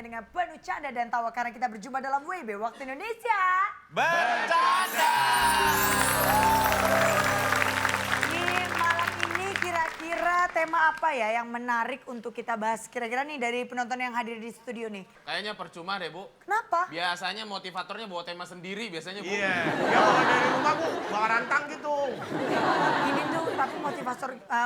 waktunya dengan penuh canda dan tawa karena kita berjumpa dalam WB Waktu Indonesia Bercanda. Di malam ini kira-kira tema apa ya yang menarik untuk kita bahas? Kira-kira nih dari penonton yang hadir di studio nih. Kayaknya percuma deh, Bu. Kenapa? Biasanya motivatornya bawa tema sendiri biasanya, Bu. Iya, ya kalau dari rumah Bu, bawa rantang gitu. Ini tuh tapi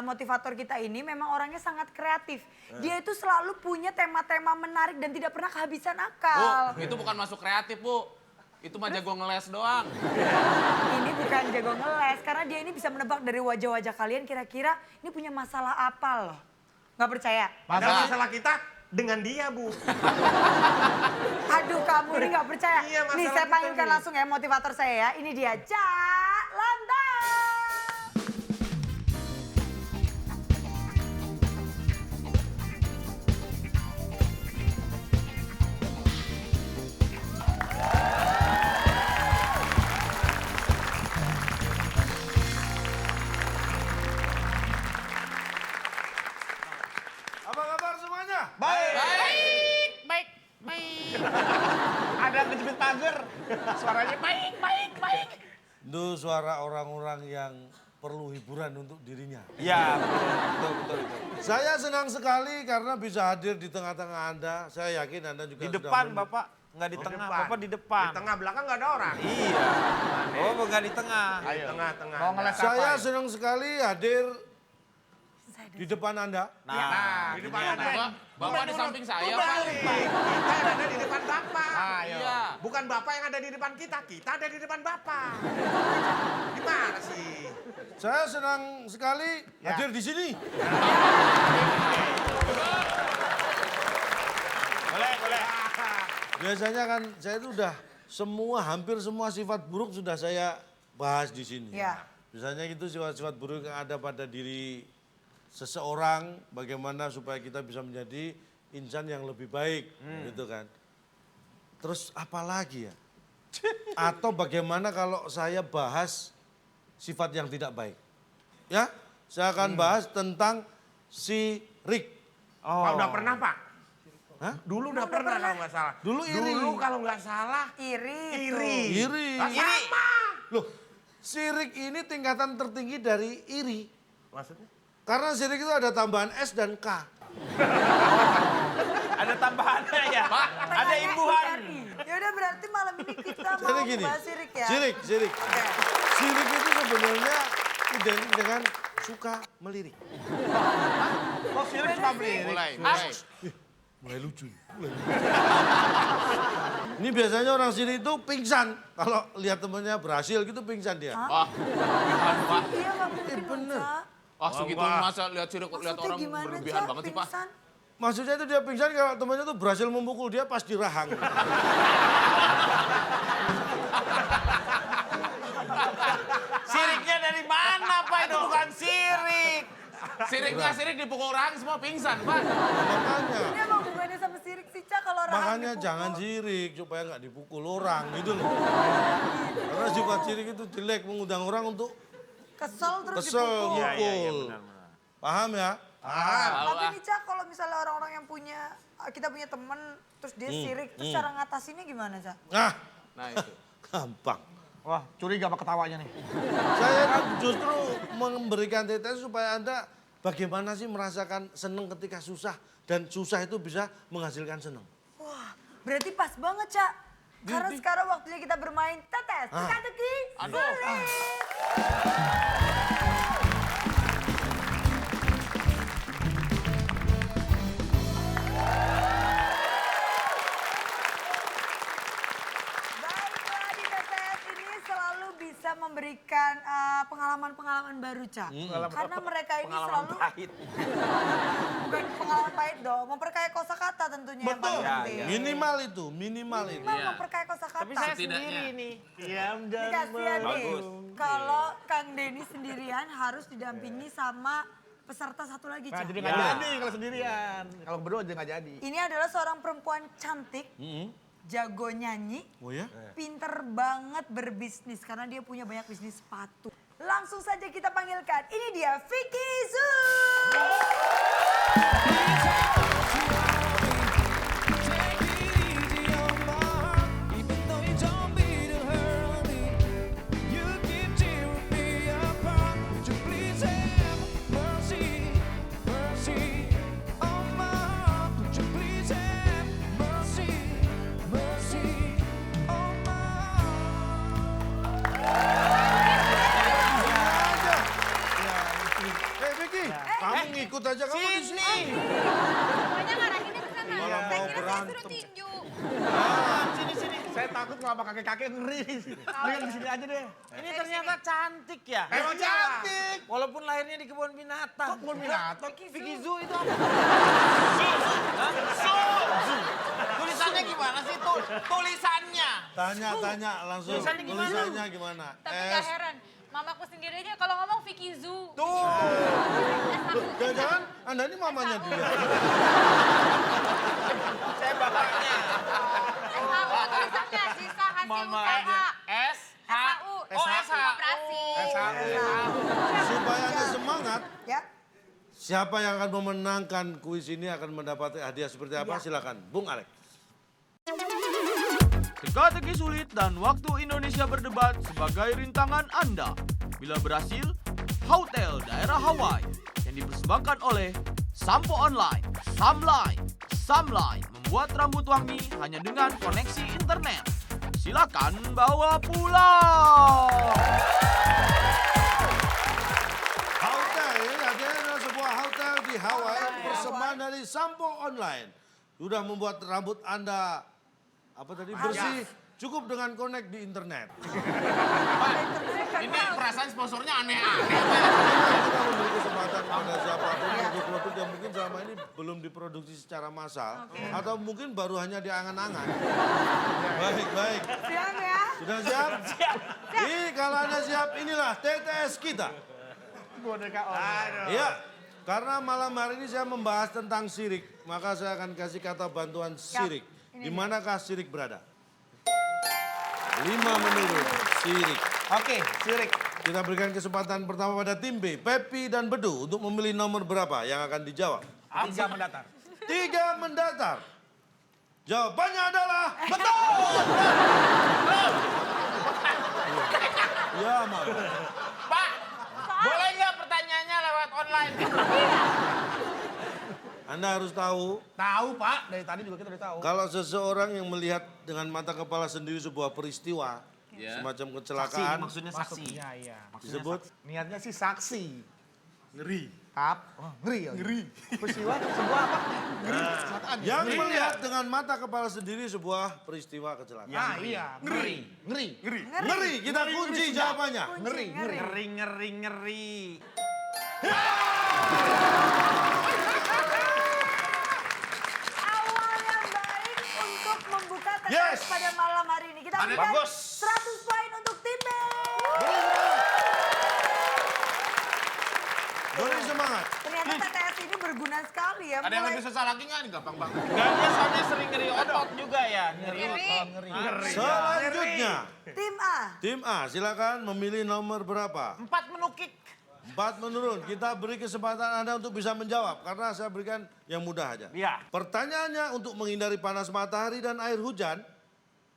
motivator kita ini memang orangnya sangat kreatif. Dia itu selalu punya tema-tema menarik dan tidak pernah kehabisan Bu, akal. itu bukan masuk kreatif, Bu. Itu mah jago ngeles doang. Ini bukan jago ngeles karena dia ini bisa menebak dari wajah-wajah kalian kira-kira ini punya masalah apa loh. Nggak percaya? Padahal masalah kita dengan dia Bu. Aduh kamu ini nggak percaya. Iya, masalah Nih saya kita panggilkan nih. langsung ya motivator saya ya. Ini dia Cak Landa. Apa kabar semuanya? Baik. Baik, baik. Ada kejepit pagar. Suaranya baik. Itu suara orang-orang yang perlu hiburan untuk dirinya. Iya, betul. Saya senang sekali karena bisa hadir di tengah-tengah Anda. Saya yakin Anda juga Di sudah depan menunggu. Bapak, nggak di Oh, tengah, depan. Bapak di depan. Di tengah belakang nggak ada orang. Iya. Oh, nggak di tengah. Di tengah-tengah. Mau ngeles apa Saya ya? senang sekali hadir di depan Anda. Nah, di depan gini, ada. Bapak di samping saya, Pak. Balik. Kita yang ada di depan Bapak. Iya. Bukan Bapak yang ada di depan kita ada di depan Bapak. Gimana sih? Saya senang sekali hadir di sini. Boleh. Biasanya kan saya itu udah hampir semua sifat buruk sudah saya bahas di sini. Ya. Misalnya itu sifat-sifat buruk yang ada pada diri seseorang, bagaimana supaya kita bisa menjadi insan yang lebih baik, gitu kan. Terus apa lagi ya? Atau bagaimana kalau saya bahas sifat yang tidak baik? Ya, saya akan bahas tentang si Rick. Pak udah pernah Pak? Hah? Dulu udah pernah kalau nggak salah. Dulu iri. Dulu kalau nggak salah Iri. iri. Iri. Lah, sama. Loh, si Rick ini tingkatan tertinggi dari iri. Maksudnya? Karena si Rick itu ada tambahan S dan K. Ada tambahannya ya. Pak, Ada imbuhan. Ya udah berarti malam ini kita Jadi mau gini, bahas Sirik ya. Sirik. Oke. Sirik itu sebenarnya identik dengan suka melirik. Kok sirik suka beli? mulai. Mulai lucu. Ini biasanya orang sini itu pingsan. Kalau lihat temennya berhasil gitu pingsan dia. Wah, Pak. Iya nggak mungkin dong, bener. Cak. Ah, segitu masa lihat sirik, lihat Maksudnya orang gimana, berlebihan Cak? banget sih, Pak. Pingsan? Maksudnya itu dia pingsan kalau temennya tuh berhasil memukul dia pas di rahang. Siriknya dari mana, Pak? Itu bukan sirik. Sirik dipukul orang semua pingsan, Pak. Makanya. Ini apa hubungannya sama Sirik sih, Cak? Kalau orang Makanya dipukul? jangan sirik supaya nggak dipukul orang gitu loh. Karena sifat sirik itu jelek mengundang orang untuk Kesel terus kesel, dipukul. mukul. Paham ya? Tapi nih Cak, kalau misalnya orang-orang yang kita punya temen, terus dia sirik, terus cara ngatasinnya gimana Cak? Nah, Nah, itu. gampang. Wah, curiga apa ketawanya nih? Saya kan justru memberikan tetes supaya Anda bagaimana sih merasakan senang ketika susah. Dan susah itu bisa menghasilkan senang. Wah, berarti pas banget Cak. Karena sekarang waktunya kita bermain tetes, teka-teki, Aduh. sulit. Baiklah, di TTS ini selalu bisa memberikan pengalaman-pengalaman baru, Cak. Karena mereka ini selalu bukan pengalaman pahit dong, memperkaya kosakata tentunya yang paling penting. Minimal itu, minimal itu. Minimal memperkaya kosakata. Tapi saya Setidaknya. sendiri nih. Ini kasihan nih. Kalau Kang Denny sendirian harus didampingi sama peserta satu lagi, Nah, Cak. jadi nggak jadi kalau sendirian. Kalau berdua aja nggak jadi. Ini adalah seorang perempuan cantik, jago nyanyi, Oh ya? pinter banget berbisnis karena dia punya banyak bisnis sepatu. Langsung saja kita panggilkan. Ini dia Vicky Zul. aja kamu di sini. Pokoknya ngarahinnya ke sana. Malah Saya mau kira saya berantem. suruh tinju. Sini. Saya takut kalau sama kakek-kakek ngeri. Mendingan di sini aja deh. Ini ternyata cantik ya. Emang cantik. Walaupun lahirnya di kebun binatang. Kok kebun binatang? Vicky Zoo itu apa? Tulisannya gimana sih tuh? Tulisannya. Tanya langsung. Tulisannya gimana? Tulisannya gimana? Tapi gak heran. Mamaku sendiri aja kalau ngomong Vicky Zoo. Tuh. Jangan-jangan Anda ini mamanya dia. Saya bapaknya. SHU tulisannya sisa hasil usaha. SHU. Oh, SHU. Operasi. Supaya Anda semangat, Ya. siapa yang akan memenangkan kuis ini akan mendapat hadiah seperti apa? Silakan, Bung Alex. Teka-teki sulit dan waktu Indonesia berdebat sebagai rintangan Anda. Bila berhasil, hotel daerah Hawaii yang dipersembahkan oleh Sampo Online, Samline. Samline membuat rambut wangi hanya dengan koneksi internet. Silakan bawa pulang. Hotel, ini adalah sebuah hotel di Hawaii persembahan dari Sampo Online. Sudah membuat rambut Anda bersih, cukup dengan connect di internet. Ini perasaan sponsornya aneh-aneh. Kita memberi kesempatan pada siapapun produk-produk yang mungkin selama ini belum diproduksi secara massal atau mungkin baru hanya di angan-angan. Baik. Siap ya. Sudah siap? Siap. Kalau Anda siap, inilah TTS kita. Boneka on. Iya, karena malam hari ini saya membahas tentang sirik, maka saya akan kasih kata bantuan sirik. Di manakah sirik berada? 5 menurut sirik. Oke, sirik. Kita berikan kesempatan pertama pada tim B, Pepi dan Bedu untuk memilih nomor berapa yang akan dijawab. 3 mendatar. 3 mendatar. Jawabannya adalah betul. Ya, Mam. Pak, boleh nggak pertanyaannya lewat online? Anda harus tahu, Tahu Pak, dari tadi juga kita udah tahu. kalau seseorang yang melihat dengan mata kepala sendiri sebuah peristiwa, semacam kecelakaan, Maksudnya saksi. Iya. disebut Niatnya sih saksi. ngeri. Ngeri ya? Ngeri. Peristiwa sebuah apa? Ngeri. Kecelakaan. Yang melihat dengan mata kepala sendiri sebuah peristiwa kecelakaan. Ah iya, ngeri. Ngeri, kita kunci jawabannya. Ngeri. Ngeri. Awal yang baik untuk membuka TTS Yes. pada malam hari ini. Kita berikan bagus. 100 poin untuk tim B. Beri semangat. Ternyata TTS ini berguna sekali ya. Ada yang Mulai- lebih susah lagi nggak? Ini gampang banget. Gak dia soalnya sering ngeri otot juga ya. Selanjutnya, Tim A. tim A silakan memilih nomor berapa? 4 menukik. 4 menurun. Kita beri kesempatan Anda untuk bisa menjawab karena saya berikan yang mudah aja. Iya. Pertanyaannya untuk menghindari panas matahari dan air hujan,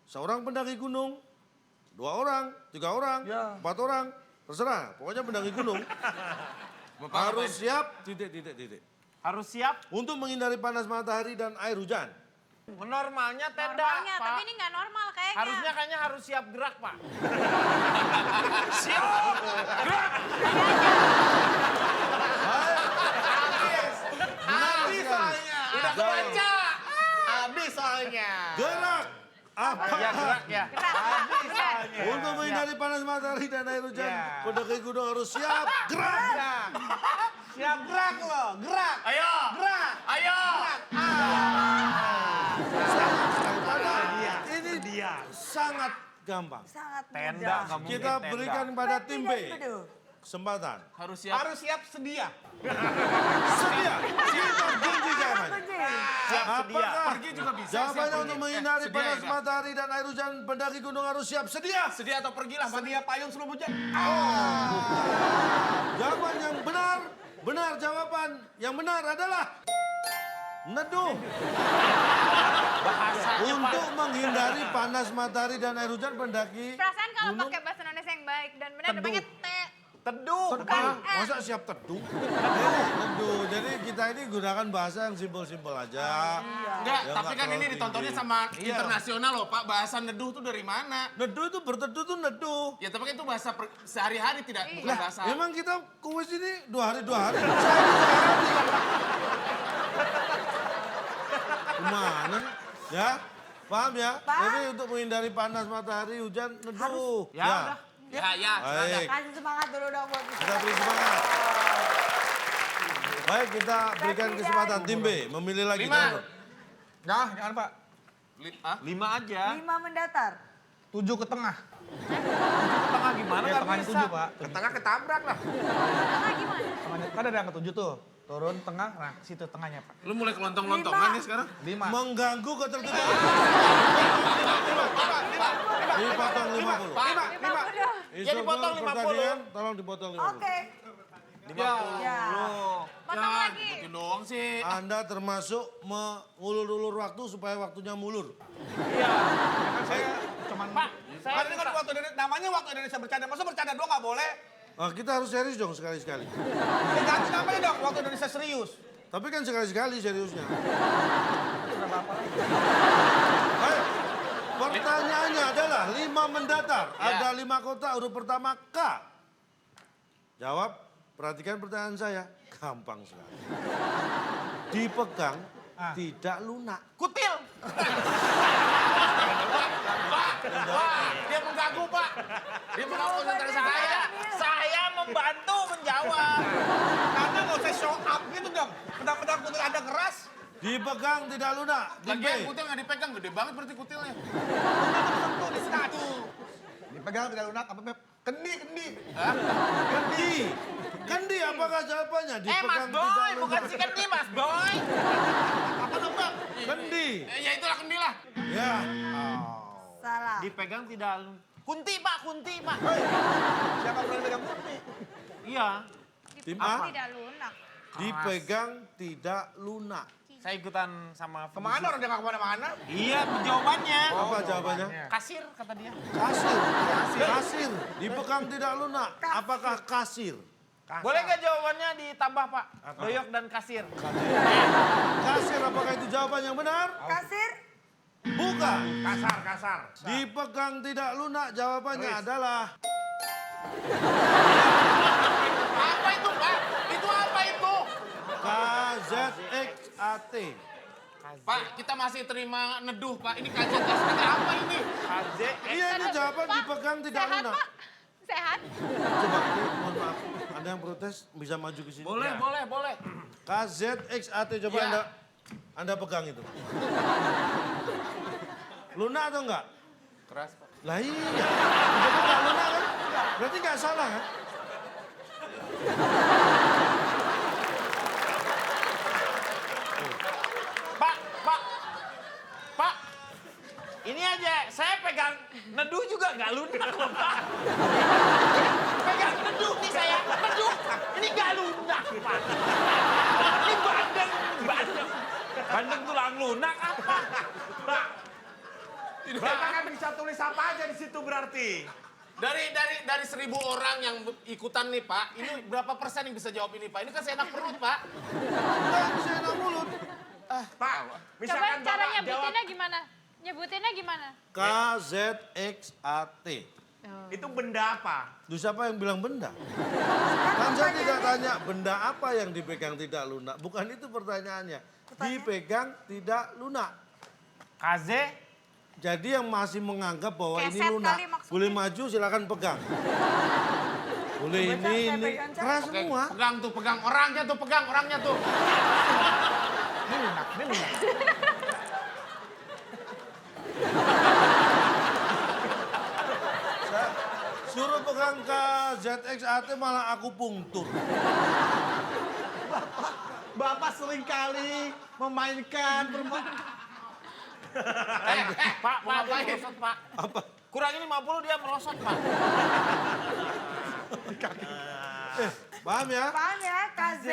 seorang pendaki gunung, 2 orang, 3 orang, 4 orang, terserah. Pokoknya pendaki gunung harus siap, titik. Harus siap. Untuk menghindari panas matahari dan air hujan. Normalnya tenda, Normalnya, Pak. tapi ini nggak normal kayaknya. Harusnya kayaknya harus siap gerak, Pak. Habis soalnya. Udah kebaca. Habis soalnya. Gerak. Apa? Ya gerak ya. Untuk menghindari panas matahari dan air hujan, Ya. pendaki gunung harus siap gerak. Siap gerak loh, gerak. Ayo. Gerak. Ayo. Ini sangat gampang. Sangat Tenda mudah. nggak mungkin Kita tenda. berikan pada Pepi tim dan B Bedu. kesempatan. Harus siap. Harus siap sedia. Sedia. Kita kunci jawabannya. Kunci. Apakah Pergi juga bisa. jawabannya siap untuk pergi. menghindari Sedia panas ya, matahari dan air hujan, pendaki gunung harus siap sedia. Sedia atau pergilah. Sedia payung seluruh hujan. Jawaban yang benar jawaban yang benar adalah neduh. Untuk menghindari panas matahari dan air hujan, pendaki Perasaan kalau gunung pakai bahasa Indonesia yang baik dan benar namanya Teduh. Masa siap teduh? Teduh. Jadi kita ini gunakan bahasa yang simpel-simpel aja. Enggak, Ya, tapi nggak kan ini terlalu ditontonnya tinggi. sama Iya. internasional loh Pak. Bahasa neduh tuh dari mana? Neduh itu berteduh tuh neduh. Ya tapi kan itu bahasa sehari-hari tidak bukan bahasa. Memang kita kuis ini 2 hari 2 hari. Saya ini sehari. Gimana? Ya, paham ya? Paham. Jadi untuk menghindari panas matahari, hujan, neduh. Ya, udah. Ya. Baik, Kasih semangat dulu dong buat kita beri semangat. Baik, kita berikan kesempatan tim B memilih lagi. 5. calon. Nah, jangan Pak. 5 aja. 5 mendatar. 7 ke tengah. Tengah gimana Ya, nggak tengahnya bisa? 7 Pak. Ke tengah ketabrak lah. Tengah gimana? Tengahnya, kan ada yang ke 7 tuh. Turun tengah, nah situ tengahnya Pak. Lu mulai kelontong-lontongan 5. nih sekarang. 5. Mengganggu ketertiban. Dipotong 50. Ya, dipotong 50. Pertandingan, tolong dipotong 50. Oke. Ya. Ya. Potong lagi. Gitu doang sih. Anda termasuk mengulur-ulur waktu supaya waktunya mulur. Kan saya cuman Pak, saya kan ini kan waktu Indonesia, namanya waktu Indonesia bercanda. Masa bercanda doang nggak boleh? Nah, kita harus serius dong sekali-sekali. Ya, ganti namanya dong, waktu Indonesia serius. Tapi kan sekali-sekali seriusnya. Baik, pertanyaannya adalah 5 mendatar. Ada 5 kota, huruf pertama K. Jawab, perhatikan pertanyaan saya. Gampang sekali. Dipegang, tidak lunak. Kutil. Wah, dia mengganggu Pak. Dia mengganggu konsentrasi saya. Saya membantu menjawab. Karena nggak usah show up gitu dong. Pedang-pedang kutil ada keras. Dipegang, tidak lunak. Tim B. Lagian kutil nggak dipegang, gede banget berarti kutilnya. Tuh di situ. Dipegang tidak lunak apa Pep? Kendi. Kendi. Kendi, apakah jawabannya? Mas Dipegang, Boy, tidak bukan lunak. si Kendi Mas Boy. Apa dong Bang? Kendi. Ya itulah kendi lah. Ya. Salah. Dipegang tidak Kunti Pak, Kunti Pak. Siapa berani pegang kunti? Iya. Tim A. Tidak lunak. Dipegang, tidak lunak. Saya ikutan sama Kemana orang dia nggak kemana-mana? Iya, jawabannya. Apa jawabannya? Kasir kata dia. Kasir. Kasir. Dipegang tidak lunak. Apakah kasir? Boleh nggak jawabannya ditambah Pak? Doyok dan kasir. Kasir, apakah itu jawaban yang benar? Kasir. Bukan. Kasar. Dipegang tidak lunak, jawabannya adalah Apa itu Pak? Itu apa itu? KZXAT. Pak, kita masih terima neduh Pak. Ini kajian SKT apa ini? Iya, ini jawaban dipegang tidak Sehat lunak. Pak? Sehat? Coba, ini mohon maaf. Ada yang protes, bisa maju ke sini. Boleh. KZXAT, coba Ya. Anda pegang itu. Lunak atau enggak? Keras Pak. Lah iya, itu enggak lunak kan? Berarti enggak salah kan? Pak. Ini aja, saya pegang neduh juga nggak lunak loh Pak. Pegang neduh nih saya, neduh. Ini nggak lunak Pak. Ini bandeng. Bandeng tulang lunak apa? Bapak kan bisa tulis apa aja di situ berarti. Dari 1.000 orang yang ikutan nih Pak, ini berapa persen yang bisa jawab ini Pak? Ini kan seenak perut Pak. Enggak bisa enak mulut. Pak, Coba misalkan cara Bapak jawab nyebutinnya gimana? Nyebutinnya gimana? KZXAT. itu benda apa? Duh, siapa yang bilang benda? Kan saya tidak tanya benda apa yang dipegang tidak lunak. Bukan itu pertanyaannya. Dipegang tidak lunak. KZ. Jadi yang masih menganggap bahwa ini Keset lunak, kali maksudnya. boleh maju silakan pegang. Boleh Coba, ini, saya pegang, Cak. keras Oke, semua. pegang tuh, pegang orangnya tuh. Ini lunak. Saya suruh pegang KZXAT malah aku pungtur. Bapak seringkali memainkan Pak, dia merosot Pak. Apa? Kurangin 50 dia merosot Pak. Paham ya? Paham ya? KZ.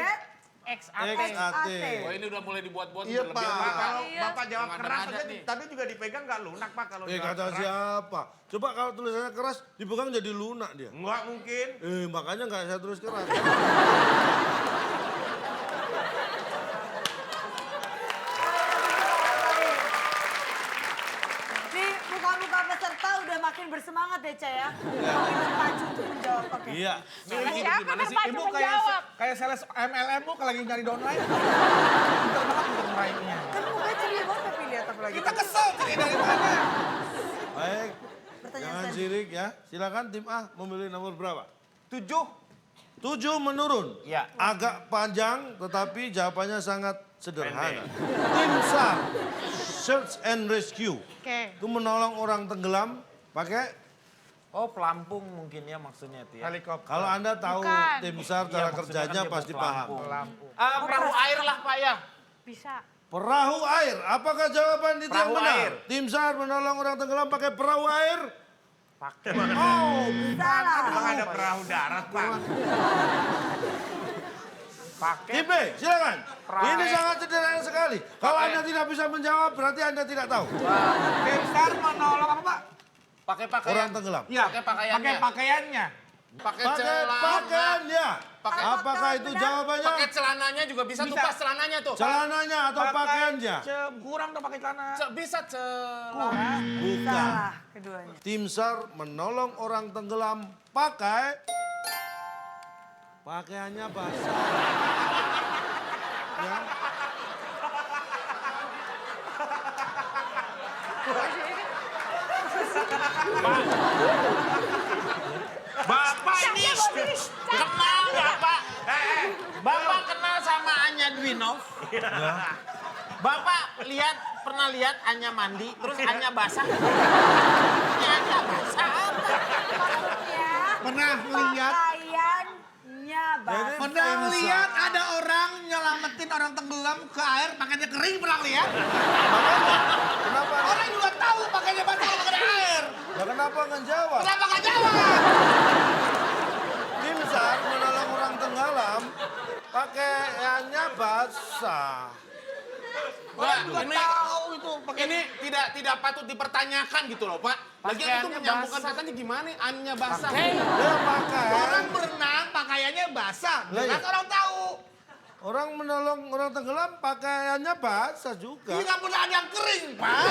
XAT. XAT. Oh ini udah mulai dibuat-buat Iya, Pak. berlebihan, Kalau Iya. Bapak jawab Nggak keras ada aja, nih. tadi juga dipegang nggak lunak, Pak. Kalau jawab Kata keras. siapa? Coba kalau tulisannya keras, dipegang jadi lunak dia. Nggak mungkin. Makanya nggak saya tulis keras. Di muka-muka peserta udah makin bersemangat ya, Ca ya. Makin terpacu untuk menjawab. Oke. Iya. Siapa terpacu Ibu menjawab? kayak sales MLM bu kalau lagi nyari downline. Pinter banget untuk meraihnya. Kan mukanya ceria banget tapi lihat apa lagi. Kita kesel cari dari mana? Baik. Pertanyaan Jangan selanjutnya. sirik ya. Silakan tim A memilih nomor berapa? 7. 7 menurun. Ya. Agak panjang tetapi jawabannya sangat sederhana. Tim SAR, Search and Rescue. Oke. Itu menolong orang tenggelam pakai, Oh pelampung mungkin ya maksudnya itu ya. Helikopter. kalau Anda tahu Bukan. tim SAR Iya, cara maksudnya kerjanya kan dia pasti buat paham. pelampung. Perahu air lah Pak ya. Bisa. Perahu air, apakah jawaban itu yang Perahu benar? air. Tim SAR menolong orang tenggelam pakai perahu air? Pakai. Oh, Salah. Emang ada perahu darat, Pak. Pakai. Tim B, silakan. Perahu. Ini sangat sederhana sekali. Kalau Anda tidak bisa menjawab, berarti Anda tidak tahu. Tim SAR menolong apa Pak? Pakai pakaian. Orang tenggelam. Iya. Pakai pakaiannya. Pakai pakaiannya. Pakai Pakai celana. pakaiannya. Pakai- Apakah itu benar? jawabannya? Pakai celananya juga bisa, tuh Bisa. pas celananya tuh. Celananya atau pakaiannya? Kurang dong pakai celana. Bisa celana. Bukan. Salah keduanya. Tim SAR menolong orang tenggelam pakai pakaiannya basah. Ya. Bapak ini kenal nggak Pak? Bapak kenal sama Anya Dwinov? Bapak pernah lihat Anya mandi, terus Anya basah? Ini Anya basah apa? Maksudnya Pernah lihat? pakaiannya Jadi basah. Pernah tim lihat SAR. ada orang nyelamatin orang tenggelam ke air pakainya kering pernah lihat? Kenapa? Orang juga tahu pakainya basah kalau pakai air. Ya kenapa nggak jawab? Kenapa nggak jawab? Tim SAR menolong orang tenggelam pakaiannya basah. Wah, ini Tahu itu pakai ini tidak patut dipertanyakan gitu loh, Pak. Lagian itu Pakaiannya menyambungkan basah. katanya gimana? Anya basah. Dia pakai. orang berenang pakaiannya basah. Lah, Jelas iya. orang tahu. Orang menolong orang tenggelam pakaiannya basah juga. Ini nggak pernah ada yang kering, Pak.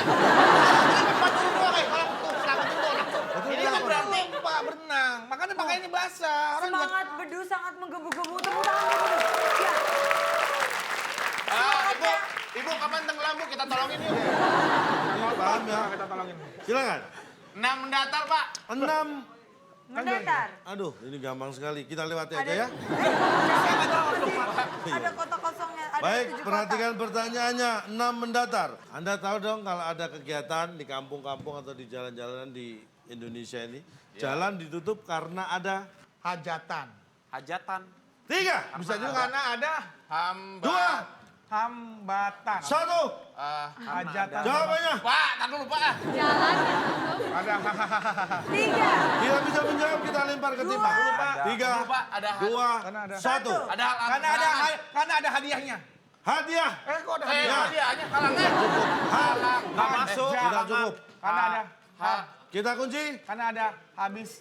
Ini Pak turun doang, kalau tuh selamatin tuh orang tuh. Ini kan berarti Pak berenang, makanya pakaiannya basah. Orang juga Semangat bedu sangat menggebu-gebu. Tepuk tangan dulu. Ya. Ibu kapan tenggelam Bu? Kita tolongin yuk. Paham ya? kita tolongin. Silakan. 6 mendatar, Pak. 6. Mendatar. Aduh, ini gampang sekali. Kita lewati aja Ada ya. ada kota kosongnya. Ada Baik, 7 kota. perhatikan pertanyaannya. 6 mendatar. Anda tahu dong kalau ada kegiatan di kampung-kampung atau di jalan-jalanan di Indonesia ini, jalan ditutup karena ada Hajatan. Hajatan. 3, Bisa juga karena ada Hamba. 2, hambatan. 1. Hajatan. Jawabannya. Pak, tar dulu, Pak. Jalan yang tutup. Ada 3. Tidak bisa menjawab, kita lempar ke tim A. 3, Dulu, Pak, ada 2, Karena ada. 1. Ada karena ada hadiahnya. Hadiah. Kok ada hadiah. hadiah? Hadiahnya kalangan. Nggak masuk. Tidak cukup. Karena ada Kita kunci. karena ada habis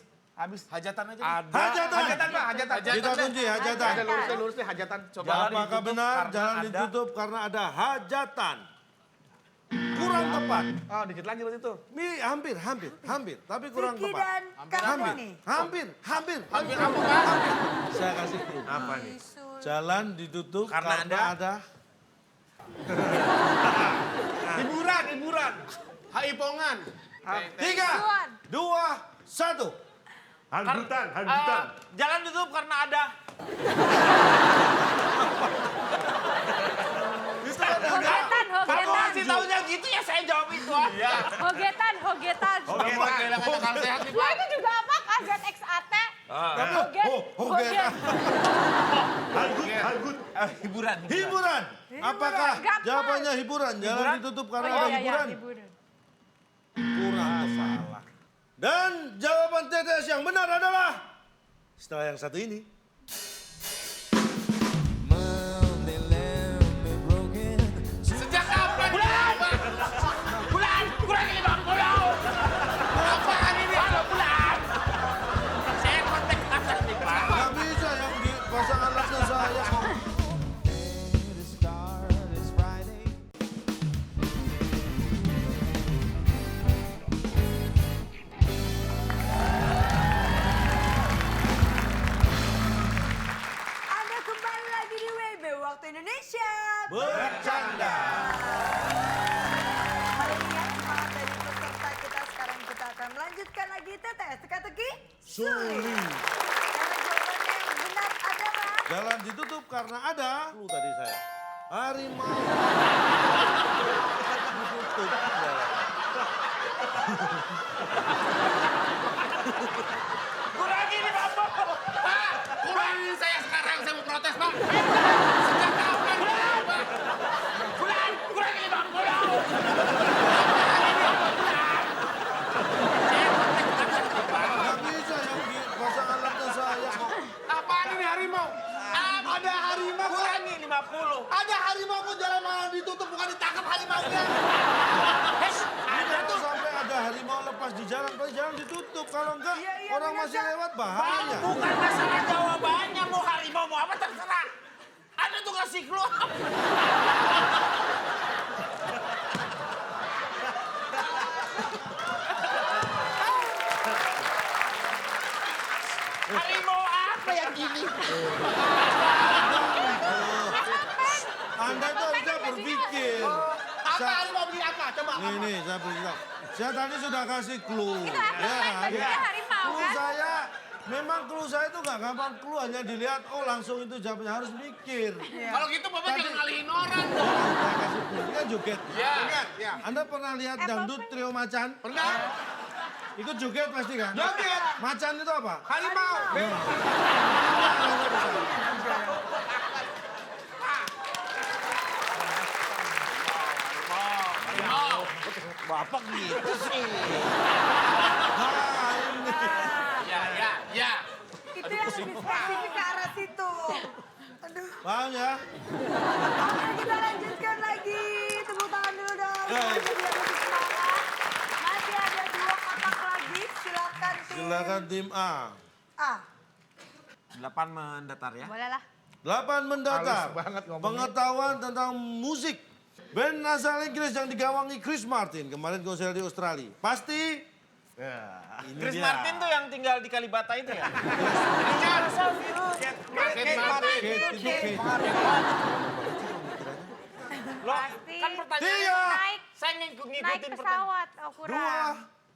Hajatan aja. Hajatan. hajatan Pak, hajatan. Kita kunci hajatan. Ada lurus deh hajatan. Coba. Apakah benar jalan ditutup karena ada hajatan? Kurang tepat. Oh, dikit lagi berarti itu. Hampir. Tapi kurang Vicky tepat. dan Kang Roni. Hampir. Hampir apa, Pak? Saya kasih clue. Apa nih? Jalan ditutup Karena ada Hiburan. Haipongan. 3, 2, 1. Hanggutan. Jalan ditutup karena ada. Hogetan, Kalau hogetan. kasih taunya gitu ya saya jawab itu aja. Hogetan, hogetan. Udah mulai kehilangan akal sehat nih, Wah Pak. itu juga apa? KZXAT. Tapi Hoget. Hanggut. Hiburan. hiburan. Apakah Gampang. jawabannya hiburan? Jalan ditutup karena ada hiburan? hiburan. Kurang tepat. Dan jawaban TTS yang benar adalah setelah yang satu ini. teka-teki Sulit. Karena jawabannya yang benar adalah Jalan ditutup karena ada clue tadi saya. Harimau. Ditutup jalan. Kurangi 50. Pak, kurangin saya sekarang, saya mau protes, Pak. Sejak kapan, Pak? Kurangi 50. Nggak bisa yang pasang alatnya saya kok. Apaan ini harimau? Ada harimau. Kurangi 50. Ada harimau kok jalan malah ditutup bukan ditangkap harimaunya. Kalau sampai ada harimau lepas di jalan, pasti jalan ditutup. Kalau enggak, Iya, orang benar, masih Cak. lewat bahaya. Bukan masalah jawabannya, mau harimau mau apa terserah. Ada tuh kasih clue. Harimau apa yang gini? Anda itu harusnya berpikir. Apa harimau beli apa? Coba. Nih, saya beritahu. Saya tadi sudah kasih clue. Ya kan? harimau Clue kan? saya, memang clue saya itu nggak gampang clue. Hanya dilihat, oh langsung itu jawabannya. Harus mikir. Kalau gitu Bapak jangan ngalihin orang dong. Saya kasih clue. Ini kan joget. Ya. Ya. Anda pernah lihat dangdut trio macan? Pernah? Ikut joget pasti kan? Joget. Macan itu apa? Harimau. Harimau. Bapak gitu sih. Nah, ini. Ya. itu yang lebih spesifik ke arah situ. Aduh. Paham ya? Oke, kita lanjutkan lagi. Tepuk tangan dulu dong. Ya. Semuanya biar lebih semangat. Masih ada 2 kotak lagi. Silakan tim Silakan tim A. A. 8 mendatar ya. Boleh lah. 8 mendatar. Halus banget ngomongnya. Pengetahuan tentang musik. Band asal Inggris yang digawangi Chris Martin kemarin konser di Australia. Pasti ini Chris dia. Martin tuh yang tinggal di Kalibata itu ya? Kate Martin. Kate, itu Kate. Loh, Pasti. kan pertanyaan Tiga. Naik saya naik ngikutin pertanyaan. pesawat. Oh kurang. Dua.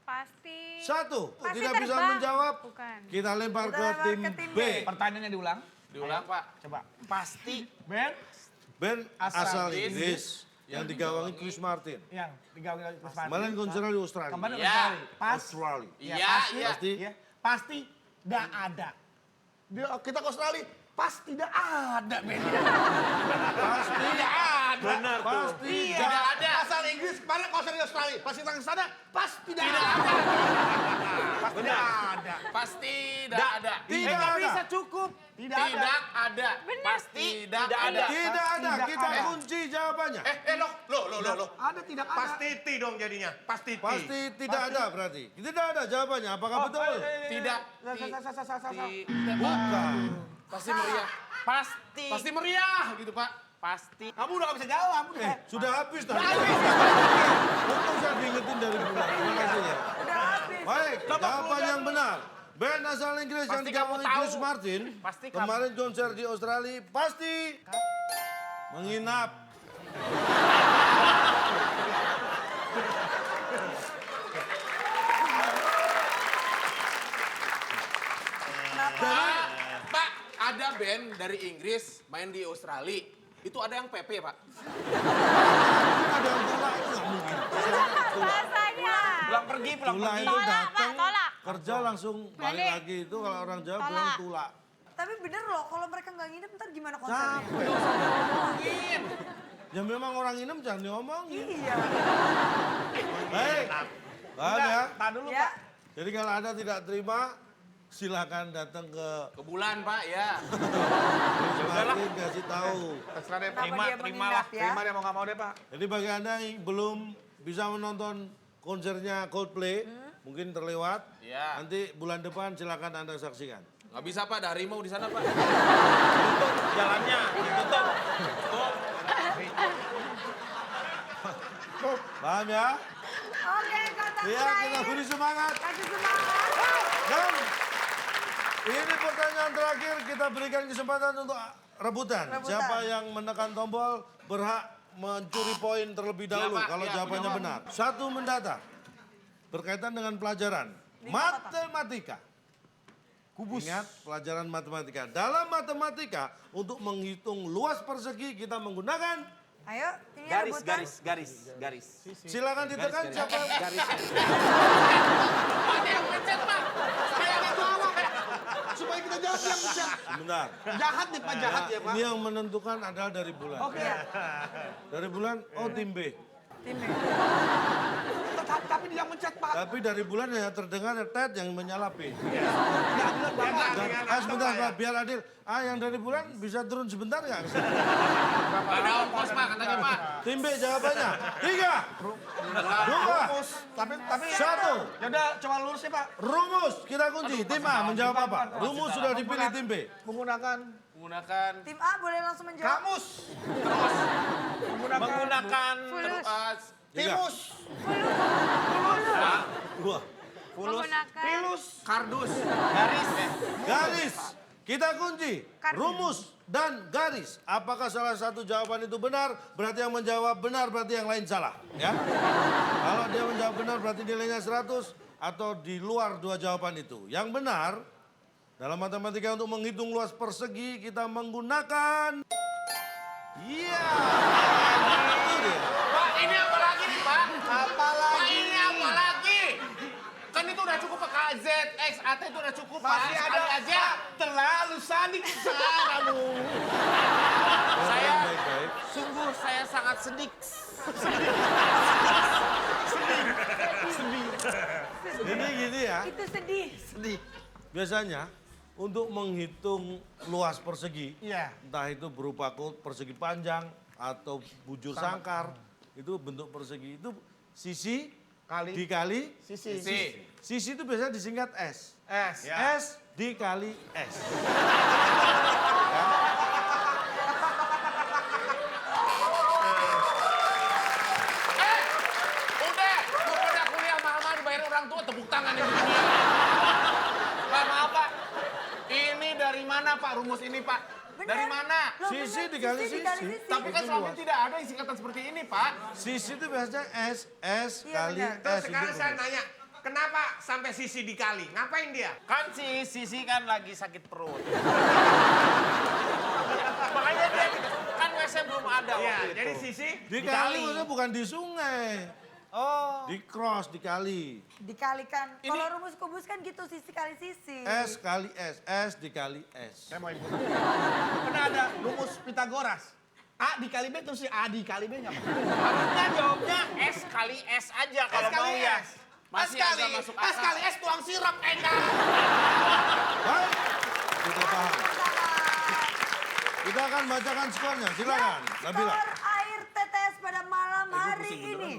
Pasti. 1. Pasti Tidak bisa terbang. menjawab. Bukan. Kita lempar Kita ke lempar tim ke tim B. B. Pertanyaannya diulang. Diulang, Pak. Coba. Pasti. Ben Band Asal asal Inggris yang digawangi Chris Martin. yang digawe Chris Martin. Kemarin konser di Australia. Kemarin Ya. Australia. Pas. Australia. Iya. Pasti. Ya, pasti tidak ada. Kita ke Australia, pas tidak ada, Ben. Pasti Tidak ada. Benar tuh. Pasti Iya. Tidak ada. Asal Inggris kemarin konser di Australia, pas kita ke sana, pas tidak ada. Pas tidak ada. Pasti tidak ada. Tidak Nggak ada. bisa cukup. Tidak ada. Tidak ada. Pasti tidak ada. Tidak ada. Tidak Kita ada. kunci jawabannya. Loh. Ada tidak ada. Pasti ti dong jadinya. Pasti ti. Pasti tidak ada berarti. Tidak ada jawabannya. Apakah betul? Tidak. Bukan. Pasti meriah. Pasti. Pasti meriah gitu, Pak. Pasti. Kamu udah gak bisa jawab. Sudah habis tadi. Untung saya diingetin dari bulan. Terima kasih ya. Udah habis. Baik, jawaban yang benar. Band asal Inggris yang Pasti digawangi kamu tahu. Chris Martin Pasti kamu- kemarin konser di Australia pasti menginap. Pak, ada band dari Inggris main di Australia. Itu ada yang PP, Pak. Mungkin ada yang tolak itu nggak mungkin. Bahasanya. Pulang pergi, pulang Tolak pergi. itu Tolak, Pak, datang tolak. kerja langsung balik Balik. lagi itu kalau orang Jawa Tolak. bilang tulak. Tapi bener loh, kalau mereka nggak nginep ntar gimana konsernya? Capek. Ya memang orang inem jangan diomongin. Iya. Baik. Paham ya? Tahan dulu, Ya. Pak. Jadi kalau Anda tidak terima, silakan datang ke Ke bulan, Pak, ya. Chris Martin kasih tahu. Terserah deh, Pak. Kenapa dia menginap ya? Terima dia mau nggak mau deh, Pak. Jadi bagi Anda yang belum bisa menonton konsernya Coldplay, mungkin terlewat. Iya. Nanti bulan depan silakan Anda saksikan. Nggak bisa, Pak. Ada harimau di sana, Pak. Tutup jalannya, ditutup. Paham ya? Oke, kotak Ya, kita terakhir. beri semangat. Kasih semangat. Dan ini pertanyaan terakhir, kita berikan kesempatan untuk rebutan. Rebutan. Siapa yang menekan tombol berhak mencuri poin terlebih dahulu Pak. kalau Ya, jawabannya benar. 1 mendata berkaitan dengan pelajaran. Matematika. Ingat pelajaran matematika. Dalam matematika untuk menghitung luas persegi kita menggunakan Ayo, ini Garis, rebutan. garis. silakan ditekan siapa. Garis. Ada yang pencet, Pak. Saya nggak tahu. Supaya kita jawab yang bisa. Sebentar. Jahat nih Pak, jahat ya Pak. Ini yang menentukan adalah dari bulan. Oke. Dari bulan, oh tim B. Tim B. Tapi dia mencet Pak. Tapi dari bulan ya terdengar Ted yang menyala P. Sebentar Pak, biar adil. Yang dari bulan bisa turun sebentar nggak? Ada ongkos, Pak, katanya, Pak. Tim B jawabannya. 3, 2, Tapi 1. ya udah coba lurus ya Pak. Rumus kita kunci. Tim A menjawab apa? Rumus sudah dipilih tim B. Menggunakan Tim A boleh langsung menjawab. kamus. Menggunakan Timus. 2. Menggunakan Kardus. Garis. Kita kunci. Rumus dan garis. Apakah salah satu jawaban itu benar? Berarti yang menjawab benar berarti yang lain salah. Ya. Kalau dia menjawab benar berarti nilainya 100 atau di luar dua jawaban itu. Yang benar dalam matematika untuk menghitung luas persegi kita menggunakan iya. Itu dia. Pak, ini apa lagi nih, Pak? Pak, ini apa lagi? Kan itu udah cukup, Pak. KZ, X, AT itu udah cukup, Pak. Masih ada Sekali aja. terlalu sadik kamu. Saya, Baik-baik. sungguh saya sangat sedih. Ini gini ya. Itu sedih. Biasanya untuk menghitung luas persegi, Iya. entah itu berupa persegi panjang atau bujur sangkar, itu bentuk persegi itu sisi Kali. dikali Sisi. sisi itu biasanya disingkat S. S. S dikali S. Udah, lu pada kuliah mahal-mahal dibayar orang tua, tepuk tangan yang begini. Pak, maaf, Pak. Ini dari mana, Pak, rumus ini, Pak? Benar. Dari mana? Loh, Sisi benar, dikali dikali sisi. sisi. Tapi kan Itu selama luas. ini tidak ada yang singkatan seperti ini, Pak. Sisi itu biasanya S Iya, kali benar. S. Sekarang itu saya rumus. nanya, kenapa sampai Sisi dikali? Ngapain dia? Kan si Sisi kan lagi sakit perut. Makanya dia kan WC belum ada Iya, waktu itu. jadi Sisi Dikali maksudnya bukan di sungai. Oh. Di cross dikali. Dikalikan. Kalau rumus kubus kan gitu, sisi kali sisi. S kali S, S dikali S. Saya mau input. Pernah ada rumus Pitagoras. A dikali B terus si A dikali B nggak apa? Harusnya jawabnya S kali S aja kalau mau ya. Masih agak masuk akal. S kali S tuang sirap enak. Baik, kita paham. Kita akan bacakan skornya, silakan. Nabila. Skor air tetes pada malam hari ini.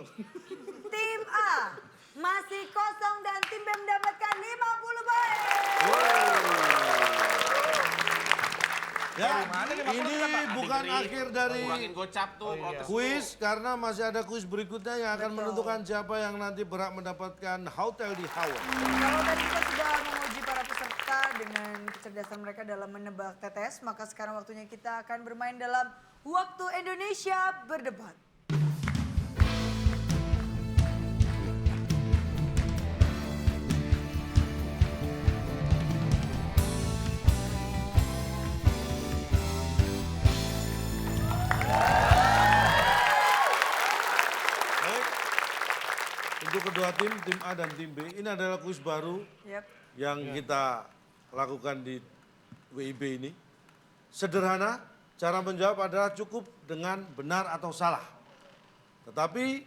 Tim A masih kosong dan tim B mendapatkan 50 poin. Ya, ini bukan akhir dari Kurangin gocap tuh, protes. kuis karena masih ada kuis berikutnya yang akan menentukan siapa yang nanti berhak mendapatkan hotel di Hawaii. Kalau tadi kita sudah menguji para peserta dengan kecerdasan mereka dalam menebak tetes, maka sekarang waktunya kita akan bermain dalam Waktu Indonesia Berdebat. Baik. Untuk kedua tim A dan tim B, ini adalah kuis baru Yap. yang kita lakukan di WIB ini. Sederhana, cara menjawab adalah cukup dengan benar atau salah. Tetapi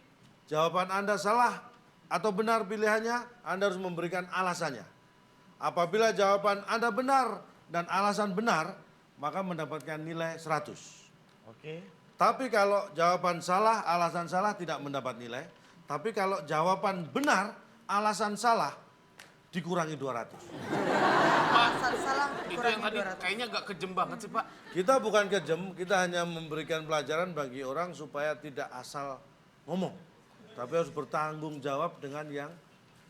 jawaban Anda salah atau benar pilihannya, Anda harus memberikan alasannya. Apabila jawaban Anda benar dan alasan benar, maka mendapatkan nilai 100. Oke. Tapi kalau jawaban salah, alasan salah tidak mendapat nilai. Tapi kalau jawaban benar, alasan salah, dikurangi 200. Alasan salah Itu dikurangi yang tadi 200. kayaknya agak kejem banget sih, Pak. Kita bukan kejem, kita hanya memberikan pelajaran bagi orang supaya tidak asal ngomong. Tapi harus bertanggung jawab dengan yang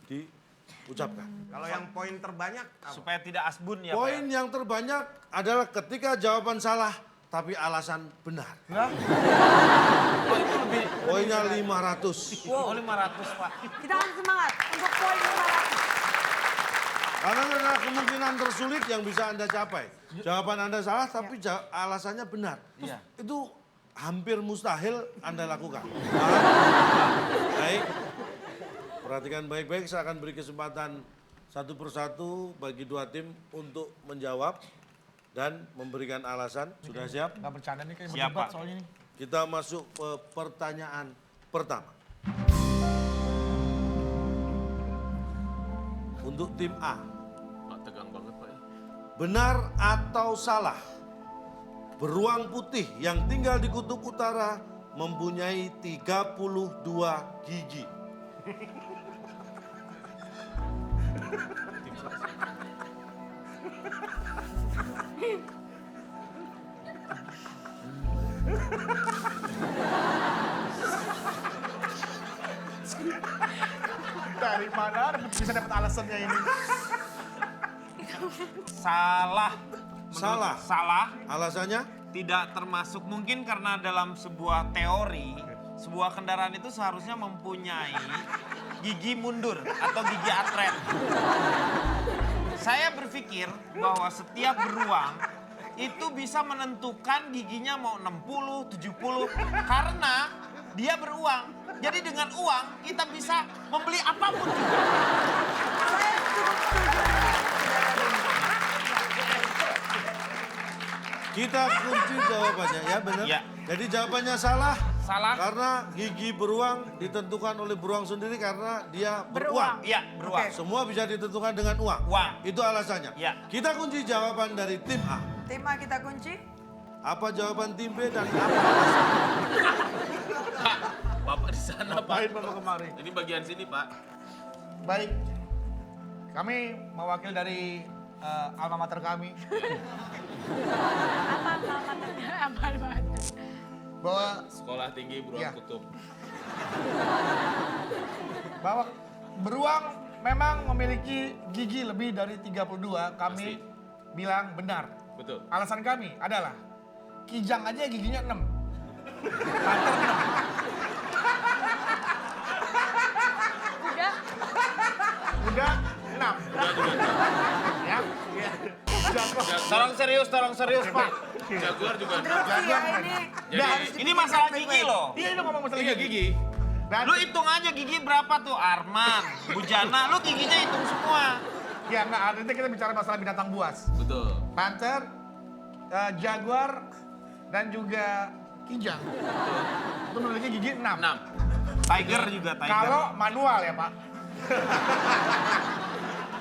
diucapkan. Kalau yang poin terbanyak apa? Supaya tidak asbun ya, Poin yang terbanyak adalah ketika jawaban salah, tapi alasan benar. Poinnya 500. Oh 500 Pak. Kita harus semangat untuk poin 500. Karena ada kemungkinan tersulit yang bisa Anda capai. Jawaban Anda salah, tapi alasannya benar. Terus itu hampir mustahil Anda lakukan. Baik, perhatikan baik-baik. Saya akan beri kesempatan satu persatu bagi dua tim untuk menjawab dan memberikan alasan. Sudah siap? Nggak bercanda nih kayak Siap, berdebat Pak. soalnya nih. Kita masuk ke pertanyaan pertama. Untuk tim A, Pak, tegang banget, Pak. benar atau salah? Beruang putih yang tinggal di kutub utara mempunyai 32 gigi. Dari mana bisa dapat alasannya ini? Salah. Salah. Salah. Alasannya? Tidak termasuk mungkin karena dalam sebuah teori, sebuah kendaraan itu seharusnya mempunyai gigi mundur atau gigi atret. Saya berpikir bahwa setiap beruang itu bisa menentukan giginya mau 60, 70 karena dia beruang. Jadi dengan uang kita bisa membeli apapun juga. Saya cukup setuju. Kita kunci jawabannya, ya benar? Ya. Jadi jawabannya salah. Salah. Karena gigi beruang ditentukan oleh beruang sendiri karena dia beruang. Iya, beruang. Oke. Semua bisa ditentukan dengan uang. Uang. Itu alasannya. Ya. Kita kunci jawaban dari tim A. Tim A kita kunci. Apa jawaban tim B dan apa alasannya? Pak, Bapak di sana, Pak. Ngapain Bapak kemari? Ini bagian sini, Pak. Baik, kami mewakil dari alma mater kami Apa bahwa Sekolah Tinggi Beruang Iya. Kutub. bahwa beruang memang memiliki gigi lebih dari 32. Kami bilang benar. Betul. Alasan kami adalah kijang aja giginya 6. Panter 6. Udah. Udah 6. Ya. Tolong serius, Pak. Jaguar juga. Interupsi ya ini. Jadi, harus Ini dipikirkan masalah baik-baik. gigi loh. Iya itu ngomong masalah Iya, gigi. gigi. Dan, Lu hitung aja gigi berapa tuh Arman, Bujana, lu giginya hitung semua. ya enggak, nanti kita bicara masalah binatang buas. Betul. Panther, jaguar, dan juga kijang. Itu memiliki gigi 6. 6. Tiger juga, Tiger. Kalau manual ya Pak.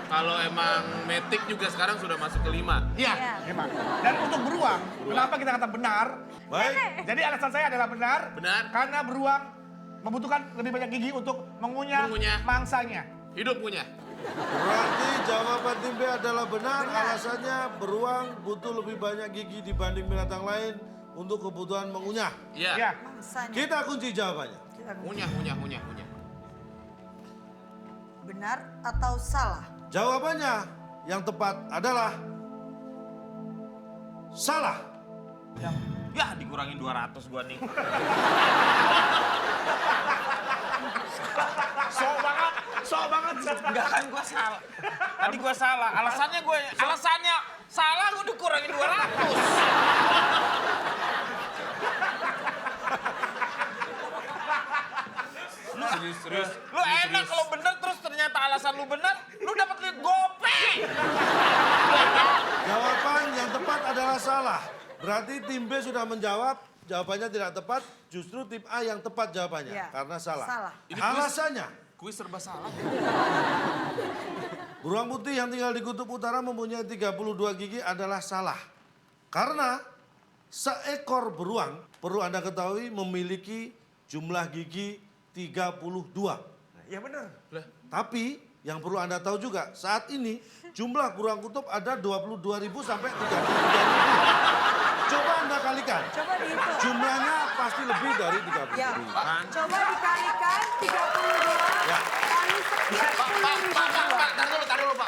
Kalau emang metik juga sekarang sudah masuk ke 5. Iya. Iya. Pak. Dan untuk beruang, kenapa kita kata benar? Baik, Jadi alasan saya adalah benar. Benar. Karena beruang membutuhkan lebih banyak gigi untuk mengunyah, Mengunyah. mangsanya. Hidup punya. berarti jawaban tim B adalah benar. Alasannya beruang butuh lebih banyak gigi dibanding binatang lain untuk kebutuhan mengunyah. Iya. Ya. Mangsanya. Kita kunci jawabannya. Kita kunci. Munyah. Benar atau salah? Jawabannya yang tepat adalah salah. Ya, dikurangin 200 gua nih. Sok banget. Enggak kan gua salah. Tadi gua salah. Alasannya salah gua dikurangin 200. Serius. Lu enak kalau bener terus ternyata alasan lu bener, lu dapat duit gopay. Jawaban yang tepat adalah salah. Berarti tim B sudah menjawab, jawabannya tidak tepat. Justru tim A yang tepat jawabannya, Iya. karena salah. Salah. Alasannya, Kuis serba salah. beruang putih yang tinggal di kutub utara mempunyai 32 gigi adalah salah. Karena seekor beruang, perlu Anda ketahui, memiliki jumlah gigi 32. Ya benar. Tapi yang perlu Anda tahu juga, saat ini jumlah beruang kutub ada 22.000 sampai 33.000. Coba Anda kalikan. Coba dihitung. Jumlahnya pasti lebih dari 30.000. Ya. Coba dikalikan 32 Ya. kali sekian puluh ribu.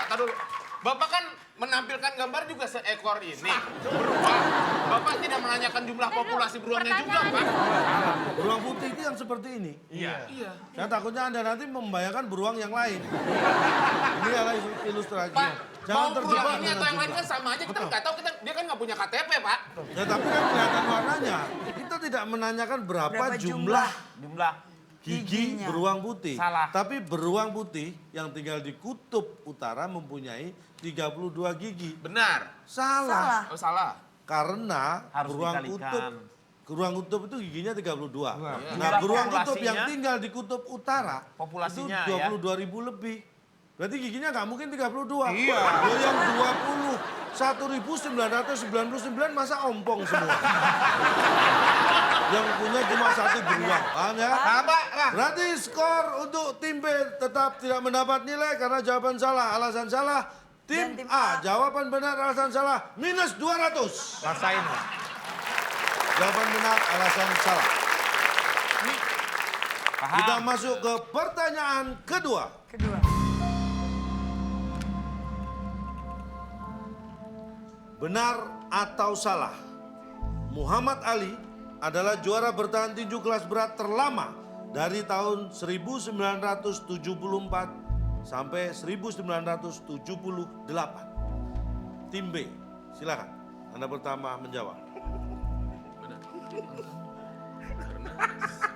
Tar dulu. Bapak kan menampilkan gambar juga seekor ini. Beruang. Bapak tidak menanyakan jumlah populasi beruangnya juga, Pak. Beruang putih itu yang seperti ini. Iya. Saya takutnya Anda nanti membayangkan beruang yang lain. Ini adalah ilustrasi. Pak, Jangan Mau terjebak pulang ini dengan atau yang lain jumlah. kan sama aja, kita nggak tahu, dia kan nggak punya KTP, Pak. Ya tapi kan kelihatan warnanya. Kita tidak menanyakan berapa Berapa jumlah Jumlah. gigi giginya. beruang putih. Salah. Tapi beruang putih yang tinggal di kutub utara mempunyai 32 gigi. Benar. Salah. Oh, salah. Karena Harus beruang kutub itu giginya 32. Nah, Jumlah beruang kutub populasinya- yang tinggal di kutub utara Populasinya, itu ya. 22.000 lebih. Berarti giginya nggak mungkin 32. Iya. Loh, yang 21.999 masa ompong semua. Yang punya cuma satu beruang. Paham ya? Berarti skor untuk tim B tetap tidak mendapat nilai karena jawaban salah. Alasan salah. Dan Tim tim A, A. jawaban benar, alasan salah. Minus 200. Rasain. Jawaban benar, alasan salah. Paham. Kita masuk ke pertanyaan kedua. Kedua. Benar atau salah? Muhammad Ali adalah juara bertahan tinju kelas berat terlama dari tahun 1974 sampai 1978. Tim B, silakan. Anda pertama menjawab.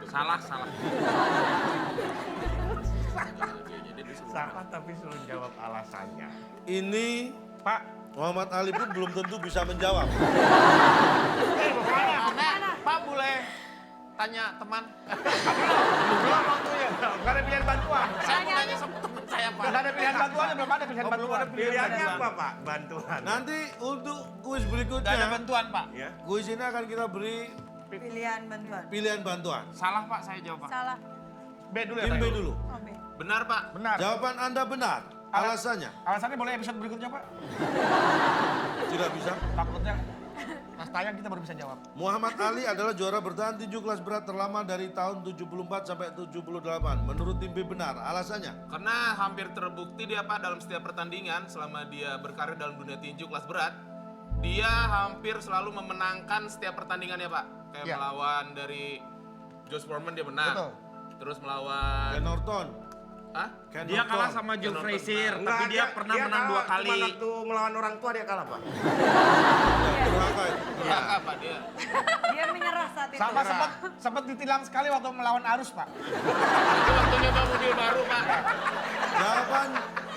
Salah. Salah tapi suruh jawab alasannya. Ini Pak, Muhammad Ali pun belum tentu bisa menjawab. Pak boleh tanya teman? belum waktunya. Nggak ada pilihan bantuan. Saya mau nanya sama teman saya, Pak. Nggak ada pilihan bantuannya, belum ada pilihan bantuan. Pilihannya apa, Pak? Bantuan. Nanti untuk kuis Nggak ada berikutnya, bantuan, Pak. Ya. kuis ini akan kita beri Pilihan bantuan. pilihan bantuan. Salah, Pak, saya jawab, Pak. Salah. B dulu ya. Tim B saya. dulu. Oh, B. Benar, Pak. Benar. Jawaban Anda benar. Alasannya Alasannya boleh episode berikutnya, Pak? tidak bisa. Takutnya pas tayang kita baru bisa jawab. Muhammad Ali adalah juara bertahan tinju kelas berat terlama dari tahun 74 sampai 78. Menurut tim B benar. Alasannya? Karena hampir terbukti dia, Pak, dalam setiap pertandingan selama dia berkarir dalam dunia tinju kelas berat, dia hampir selalu memenangkan setiap pertandingannya, Pak. Kayak Iya. melawan dari Josh Foreman dia menang. Betul. Terus melawan Ken Norton. Hah? Ken Dia kalah Norton. sama Joe Nonton. Frazier, Enggak, tapi dia pernah menang kalah. 2 kali. Cuma waktu melawan orang tua dia kalah, Pak. Durhaka itu. Durhaka, Pak, dia. Dia menyerah saat itu. Sama sempat ditilang sekali waktu melawan arus, Pak. Itu waktunya Bang mobil baru, Pak. Jawaban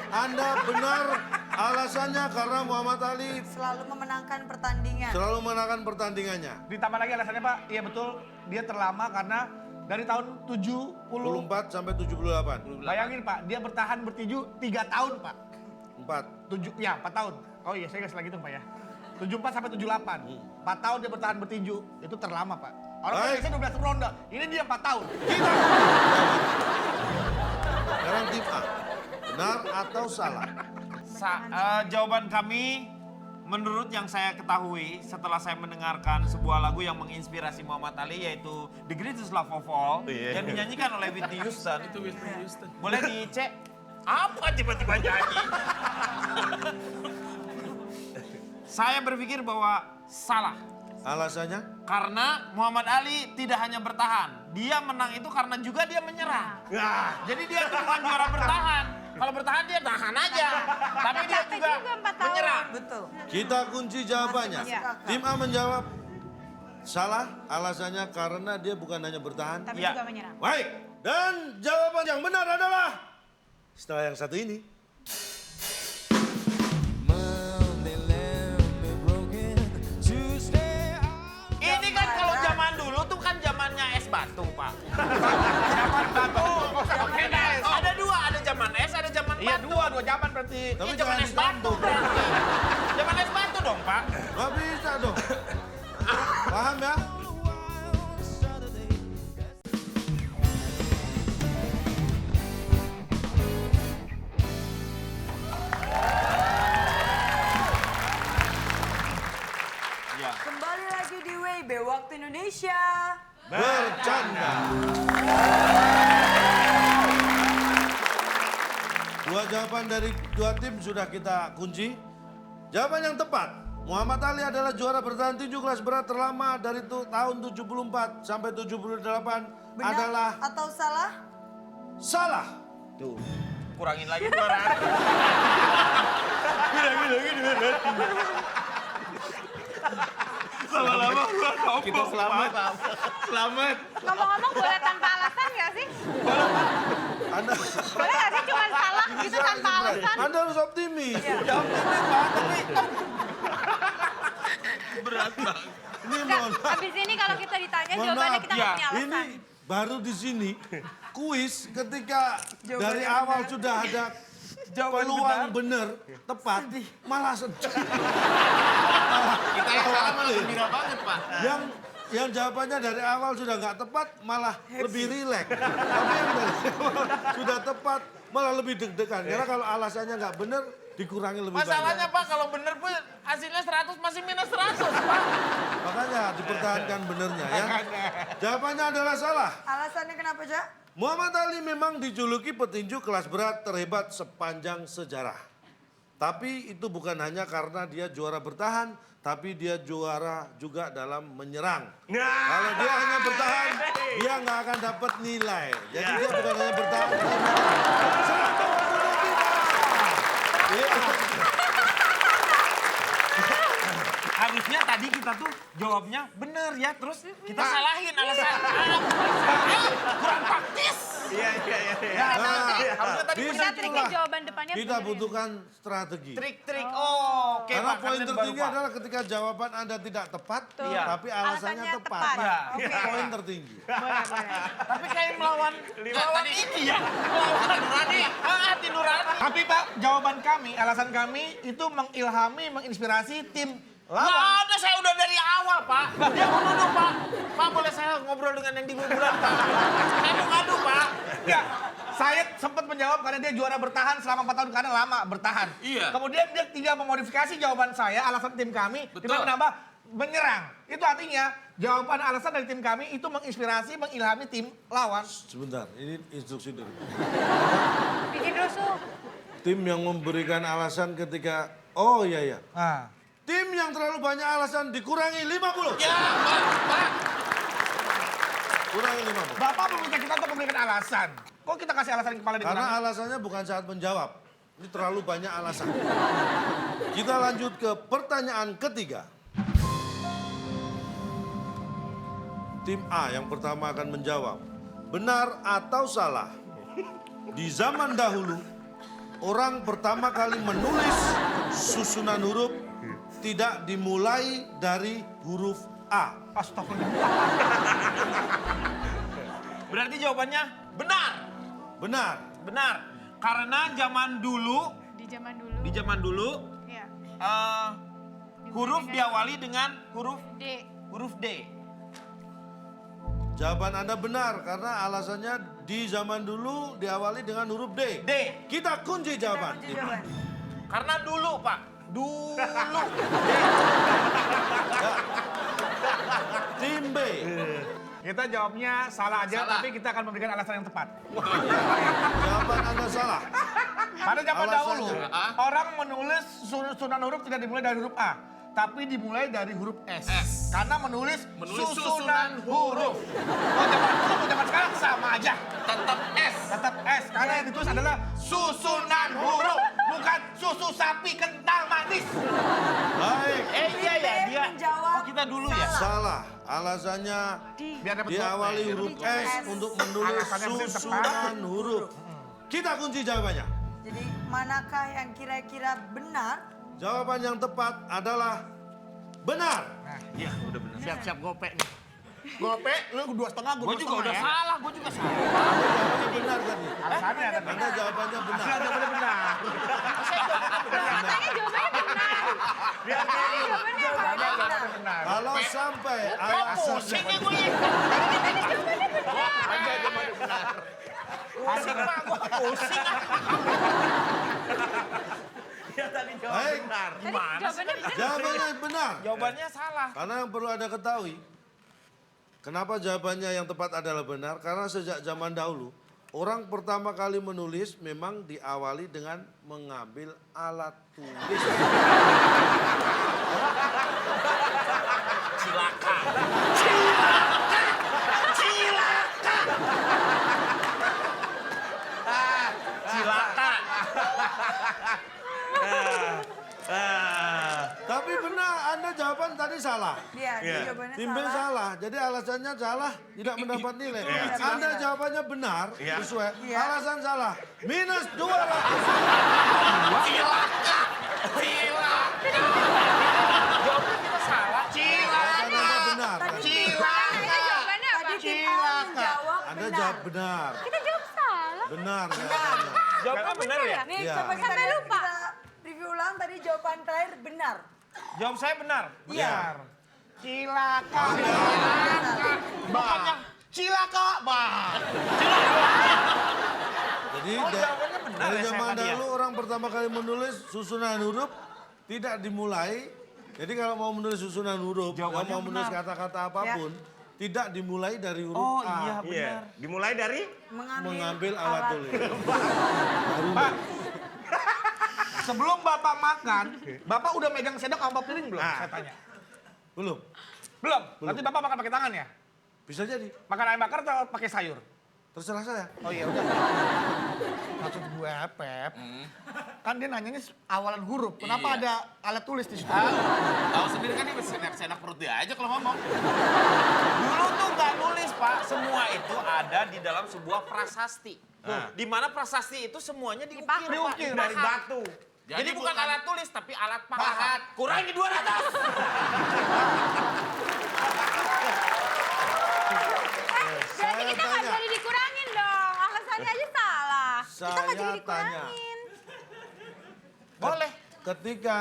Anda benar. Alasannya karena Muhammad Ali Selalu memenangkan pertandingan. selalu menangkan pertandingannya. Ditambah lagi alasannya, Pak. Iya betul, dia terlama karena dari tahun 70. 74 sampai 78. Bayangin, Pak, dia bertahan bertinju 3 tahun, Pak. 4. 4 tahun. Oh iya, saya nggak salah gitu, Pak ya. 74 sampai 78. 4 tahun dia bertahan bertinju, itu terlama, Pak. Orang Baik. biasanya 12 ronde, ini dia 4 tahun. Kita sekarang tim A. Benar atau salah? Jawaban kami, menurut yang saya ketahui setelah saya mendengarkan sebuah lagu yang menginspirasi Muhammad Ali, yaitu The Greatest Love of All, yang dinyanyikan oleh Whitney Houston. Itu Whitney Houston. Boleh dicek? Apa tiba-tiba nyanyi? Saya berpikir bahwa salah. Alasannya? Karena Muhammad Ali tidak hanya bertahan, dia menang itu karena juga dia menyerang. Jadi dia itu bukan juara bertahan. Kalau bertahan dia tahan aja, tapi dia Capek juga juga 4 tahun. menyerang. Betul. Kita kunci jawabannya. Masuk akal. Tim A menjawab salah. Alasannya karena dia bukan hanya bertahan. Tapi Iya. juga menyerang. Baik. Dan jawaban yang benar adalah setelah yang satu ini. Ini kan kalau zaman dulu tuh kan zamannya es batu, Pak. Zaman batu, oke guys. Ada dua, ada zaman es, ada zaman Iya, batu. dua zaman berarti. Tapi Ini zaman jangan es batu dicampur. berarti. Zaman es batu dong, Pak. Gak bisa dong. Paham ya? Kembali lagi di WB Waktu Indonesia. Bercanda. Dua jawaban dari dua tim sudah kita kunci. Jawaban yang tepat. Muhammad Ali adalah juara bertahan tinju kelas berat terlama dari tahun 74 sampai 78 Benar adalah atau salah? salah. Tuh. kurangin lagi 200. Lama-lama gua ngomong. Kita selamat. Pak. Selamat. Ngomong-ngomong boleh tanpa alasan nggak sih? Anda, Boleh nggak sih cuma salah gitu tanpa alasan? Anda harus optimis. Ya optimis Pak, tapi Berat banget. Ini Nggak, mohon maaf. habis ini kalau kita ditanya Mohon jawabannya maaf, kita nggak punya alasan. Ini baru di sini kuis ketika dari awal sudah ada peluang benar tepat malah sedih. Kita yang salah malah gembira banget, Pak. Yang jawabannya dari awal sudah nggak tepat malah lebih rileks. Tapi yang dari awal sudah tepat malah lebih deg-degan. Karena kalau alasannya nggak benar dikurangi lebih Masalahnya banyak. Pak, kalau bener pun hasilnya 100 masih minus 100, Pak. Makanya dipertahankan benernya ya. Jawabannya adalah salah. Alasannya kenapa, Cak? Muhammad Ali memang dijuluki petinju kelas berat terhebat sepanjang sejarah. Tapi itu bukan hanya karena dia juara bertahan, tapi dia juara juga dalam menyerang. Kalau dia hanya bertahan, dia nggak akan dapat nilai. Jadi dia bukan hanya bertahan, dia menyerang. Selamat menonton kita. Iya. Harusnya tadi kita tuh jawabnya bener ya, terus kita salahin alasan. Kurang praktis. Iya. Harusnya tadi Di Kita triknya situlah jawaban depannya kita bener ya. butuhkan strategi. trik-trik. Oh, oke Karena Pak. poin kalian tertinggi baru, Pak. adalah ketika jawaban Anda tidak tepat, Iya. tapi alasannya Alasannya tepat. tepat. Iya. Oke. Poin tertinggi. Boleh, boleh. Tapi kayak melawan ini ya. Melawan Nurani. Hati Nurani. Tapi Pak, jawaban kami, alasan kami itu mengilhami, menginspirasi tim Nggak lawan. ada, saya udah dari awal, Pak. Dia mau nuduh, Pak. Pak, boleh saya ngobrol dengan yang di kuburan, Pak? Saya mau ngadu, Pak. Enggak, saya sempat menjawab karena dia juara bertahan selama 4 tahun karena lama bertahan. Iya. Kemudian dia tinggal memodifikasi jawaban saya, alasan tim kami, Betul. dengan menambah menyerang. Itu artinya jawaban alasan dari tim kami itu menginspirasi, mengilhami tim lawan. Sebentar, ini instruksi dulu. Bikin rusuh. Tim yang memberikan alasan ketika, oh iya. Nah, Tim yang terlalu banyak alasan dikurangi 50. Ya, Pak. Kurangi 50. Bapak meminta kita untuk memberikan alasan. Kok kita kasih alasan kepala di Karena belakang? alasannya bukan saat menjawab. Ini terlalu banyak alasan. Kita lanjut ke pertanyaan ketiga. Tim A yang pertama akan menjawab. Benar atau salah? Di zaman dahulu, orang pertama kali menulis susunan huruf tidak dimulai dari huruf A. Astagfirullah. Berarti jawabannya benar. Benar. Benar. Karena zaman dulu, Di zaman dulu. di zaman dulu, Iya. huruf diawali dengan huruf D. D. Jawaban Anda benar karena alasannya di zaman dulu diawali dengan huruf D. D. Kita kunci jawaban. Kunci jawaban. Karena dulu, Pak. Dulu. Tim B. Kita jawabnya salah aja, Salah. tapi kita akan memberikan alasan yang tepat. Jawaban Anda salah. Pada zaman dahulu, Alasannya? orang menulis susunan huruf tidak dimulai dari huruf A, tapi dimulai dari huruf S. Karena menulis susunan huruf. Mau zaman dulu, mau zaman sekarang sama aja. Tetap S. Tetap S, karena yang ditulis adalah susunan huruf, bukan susu sapi kental manis. Baik. Iya ya, B dia. menjawab Oh, kita dulu ya. Salah. Alasannya Biar dapat diawali dua. huruf S untuk menulis Alasannya benar tepat. susunan huruf. Kita kunci jawabannya. Jadi manakah yang kira-kira benar? Jawaban yang tepat adalah benar. Iya, udah benar. Siap-siap gopek nih. Gopek, lu 2,5, Gue juga udah salah, gue juga salah. Jawabannya benar tadi. Alasannya ada Anda jawabannya benar. jawabannya benar. Katanya jawabannya benar. Jawabannya benar. Kalau sampai Pusing ya alasannya gue ya. Tadi jawabannya benar. Pusing, Pak. Gue pusing. baik, Tadi jawabannya benar. jawabannya benar. Jawabannya salah. Karena yang perlu Anda ketahui, kenapa jawabannya yang tepat adalah benar? Karena sejak zaman dahulu, orang pertama kali menulis memang diawali dengan mengambil alat tulis. Cilaka. Cilaka. jawaban tadi salah. Iya, dia jawabannya Tim B salah. salah, jadi alasannya salah, tidak mendapat nilai. Iya. Anda jawabannya benar, sesuai. Iya. Alasan salah, minus 200. Jawabnya kita salah. Alasan Anda benar. Jawabannya apa? Tadi tim A menjawab Anda benar. jawab benar. Kita jawab salah. Benar. jawabannya. Jawabnya benar ya? Nih, Iya. coba kita Sampai lihat, lupa. kita review ulang tadi jawaban terakhir benar. Jawab saya benar. Iya. Cilaka. Bukannya Cilaka, Bang. Jadi jawabannya benar dari ya, saya zaman tadi ya? dahulu orang pertama kali menulis susunan huruf tidak dimulai. Jadi kalau mau menulis susunan huruf, kalau Jawabannya mau menulis benar. kata-kata apapun, tidak dimulai dari huruf Oh A. iya, Iya. benar. Dimulai dari Mengambil alat tulis. Pak, sebelum Bapak makan, Bapak udah megang sendok sama piring belum? Saya tanya. Belum. Belum? Berarti Bapak makan pakai tangan ya? Bisa jadi. Makan ayam bakar atau pakai sayur? Terserah saya. Oh iya udah. Maksud gue, Pep, kan dia nanyanya awalan huruf. Kenapa ada alat tulis di situ? Tahu sendiri kan ini senak perut dia aja kalau ngomong. Dulu tuh nggak nulis, Pak. Semua itu ada di dalam sebuah prasasti. Di mana prasasti itu semuanya diukir, Pak. Diukir dari batu. Jadi bukan alat tulis, tapi alat pahat. Kurangi 200. Berarti kita nggak tanya. jadi dikurangin dong. Alasannya aja salah. Kita nggak jadi Saya tanya. dikurangin. Boleh. Ketika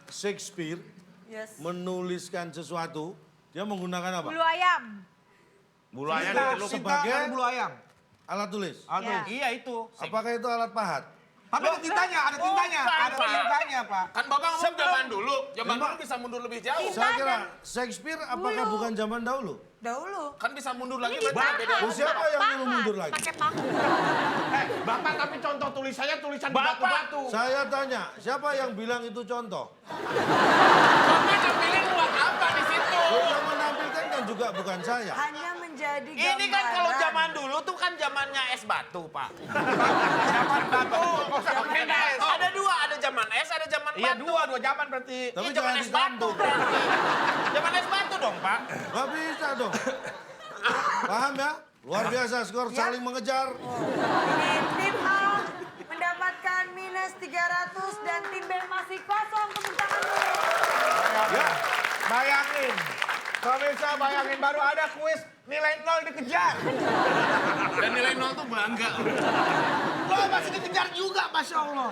Shakespeare Yes. menuliskan sesuatu, dia menggunakan apa? Bulu ayam. Bulu ayam Cinta, diteluk. cinta Sebagai- dari bulu ayam. Alat tulis. Ya. Iya itu. Apakah itu alat pahat? Tapi ada tintanya, ada tintanya. bukan, Ada Pak. tintanya, Pak. Kan Bapak ngomong zaman dulu. Zaman dulu bisa mundur lebih jauh. Saya kira Shakespeare apakah bukan zaman dahulu? Dahulu. Kan bisa mundur lagi Ini berarti beda. dipahat. Siapa yang nyuruh mundur lagi? Pakai paku. Bapak tapi contoh tulisannya tulisan di Bapak. batu-batu. Saya tanya, siapa yang bilang itu contoh? Bapak ngambilin buat apa di situ? Yang menampilkan kan juga bukan saya. Hanya menjadi gambaran. Ini kan kalau zaman dulu tuh kan zamannya es batu, Pak. Zaman batu. Beda es. Ada dua, ada zaman es, ada zaman Iya, batu. dua zaman berarti. Tapi Iya, zaman jangan es batu dicampur. berarti. Zaman es batu dong, Pak. Gak bisa dong. Paham ya? Luar biasa skor saling mengejar. Ini tim A mendapatkan minus 300 dan tim B masih kosong. Tepuk tangan dulu. Ya, bayangin. Pemirsa bayangin baru ada kuis nilai 0 dikejar. Dan nilai 0 tuh bangga. Lo masih dikejar juga, Masya Allah.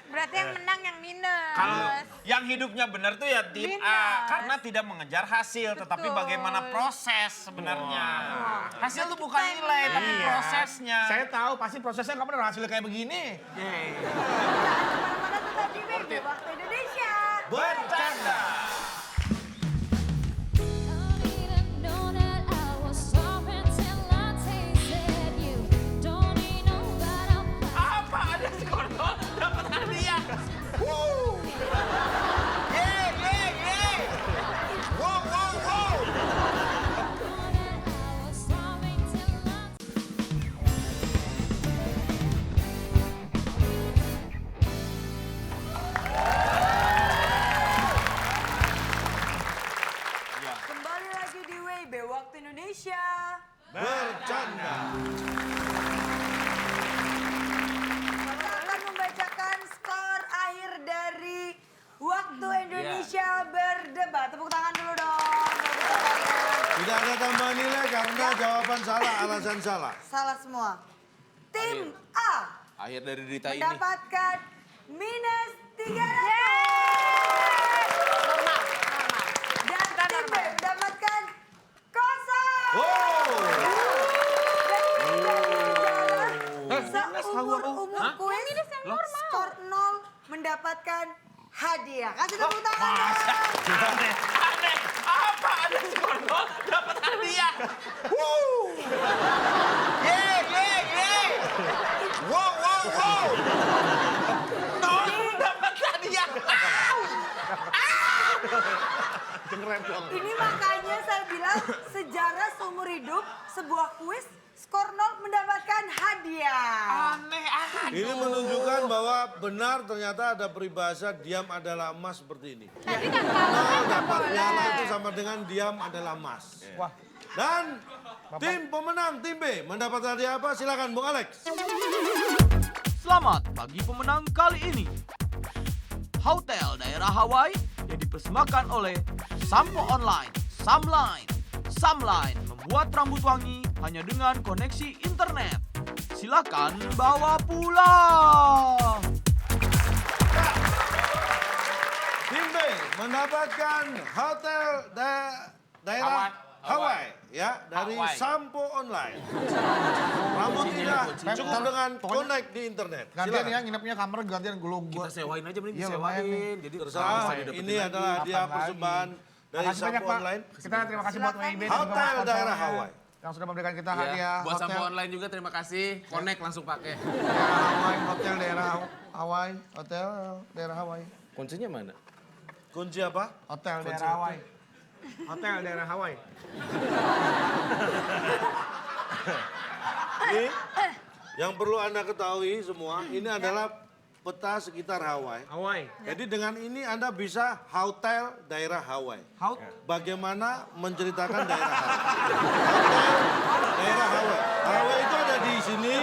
Berarti yang menang yang minus. Kalau yang hidupnya benar tuh ya tim A, Minus. karena tidak mengejar hasil, tetapi Betul. bagaimana proses sebenarnya. Hasil tuh bukan Kita nilai, yang tapi menang. prosesnya. Saya tahu pasti prosesnya kamu udah hasilnya kayak begini. Jangan kemana-mana tetap di Minggu Waktu Indonesia. Bercanda. Don't even know that I was sorry till I tasted you. Don't even know that I'm Apa ada skor nol dapat hadiah? Yeay, yeay, yeay. Wow, wow, wow. sorry till I Kembali lagi di WIB Waktu Indonesia. Bercanda. Kita akan membacakan skor akhir dari Waktu Indonesia berdebat. Tepuk tangan dulu dong. buat kita kalian. Tidak ada tambahan nilai karena jawaban salah, alasan salah. Salah semua. Tim A Akhir dari derita ini. mendapatkan minus 300. Dan tim B mendapatkan kosong. Seumur-umur kuis, skor 0 mendapatkan hadiah. Kasih tepuk tangan. Aneh, aneh. Apa ada skor nol dapat hadiah? Yeay, yeay, yeay. Wow, wow, wow. Nol dapat hadiah. Au. keren tuh. Ini makanya saya bilang sejarah seumur hidup sebuah kuis skor 0 mendapatkan hadiah. Aneh, Ini menunjukkan bahwa benar ternyata ada peribahasa diam adalah emas seperti ini. Tapi kan kalau kan nggak Dapat piala boleh. itu sama dengan diam adalah emas. Wah. Dan tim pemenang tim B mendapat hadiah apa? Silakan Bung Alex. Selamat bagi pemenang kali ini. Hotel daerah Hawaii yang dipersembahkan oleh Sampo Online, Samline. Samline membuat rambut wangi hanya dengan koneksi internet. Silakan bawa pulang. Tim B mendapatkan hotel daerah Hawaii ya dari Hawaii. Sampo Online. Rambut indah cukup dengan connect di internet. Gantian Silakan. ya, nginepnya kamar gantian gua. Kita sewain aja mending Iya, disewain. lumayan nih. Jadi Terserah, ini adalah hadiah Kapan persembahan dari Makasih banyak Sampo Pak. Online. Kita terima kasih buat WIB dan juga Hotel sponsornya daerah Hawaii. yang sudah memberikan kita Iya, hadiah buat hotel. Sampo Online juga terima kasih. Connect langsung pakai. Daerah Hawaii, hotel daerah Hawaii, hotel daerah Hawaii, Kuncinya mana? Kunci apa? hotel daerah Hawaii, hotel daerah Hawaii. Ini yang perlu Anda ketahui semua, ini adalah peta sekitar Hawaii. Hawaii. Jadi dengan ini Anda bisa hotel daerah Hawaii. Bagaimana menceritakan daerah Hawaii. Hotel daerah Hawaii. Hawaii itu ada di sini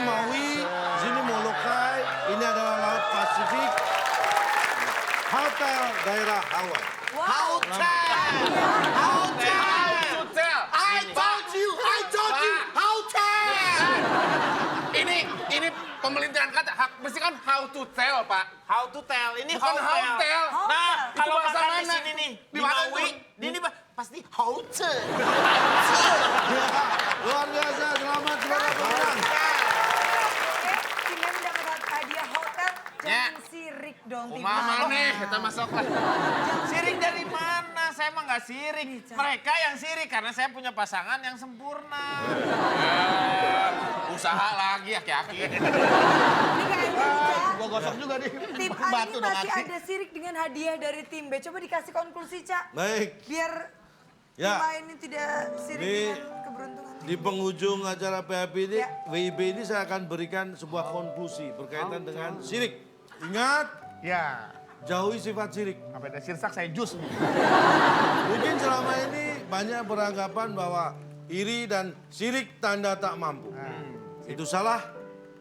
Maui, di sini Molokai, ini adalah Laut Pasifik. Hotel daerah Hawaii. Hotel. I told you, hotel. Ini pemerintahan kata, mesti kan how to tell, Pak. How to tell. Ini Bukan hotel. Nah, Itu kalau bahasa makan di mana? sini nih, di mana Maui, itu? di ini pasti hotel. Luar biasa, selamat semoga pemenang. Timnya mendapat hadiah hotel. Jangan sirik dong tim Mama A. nih, kita masuk lah. Sirik dari mana? Saya mah nggak sirik. Nih, Cak. Mereka yang sirik karena saya punya pasangan yang sempurna. Usaha lagi aki-aki. Ini kayaknya Ca, Gua gosok juga nih. tim A Batu ini dong masih Aci. ada sirik dengan hadiah dari tim B. Coba dikasih konklusi, Cak. Baik, Biar Ya. tim A ini tidak sirik Ini- dengan keberuntungan. di penghujung acara PHP ini, Ya. WIB ini saya akan berikan sebuah konklusi berkaitan dengan sirik. Ingat, Ya, jauhi sifat sirik. sampai ada sirsak saya jus nih. Mungkin selama ini banyak beranggapan bahwa iri dan sirik tanda tak mampu. Itu salah,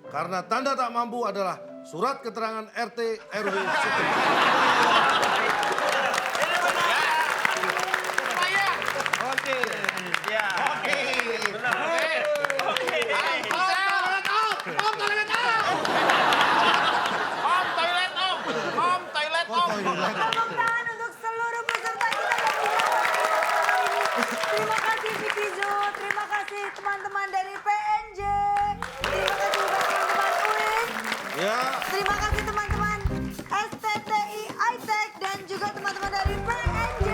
karena tanda tak mampu adalah surat keterangan RT RW setempat. Oke. Ya. Oke. Om, toilet, om. Tepuk tangan untuk seluruh peserta kita yang bisa Terima kasih Vicky Zu, terima kasih teman-teman dari PNJ, terima kasih juga teman-teman UIN, Ya, terima kasih teman-teman STTI ITEK dan juga teman-teman dari PNJ.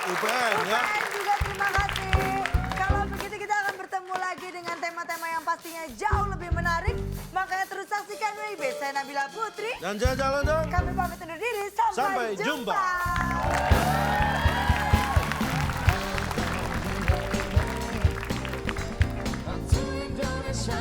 UPN ya. UPN juga terima kasih. Kalau begitu kita akan bertemu lagi dengan tema-tema yang pastinya jauh lebih menarik. Makanya terus saksikan WIB. Saya Nabila Putri. Dan saya jalan dong. Kami pamit undur diri. Sampai Sampai jumpa. To Indonesia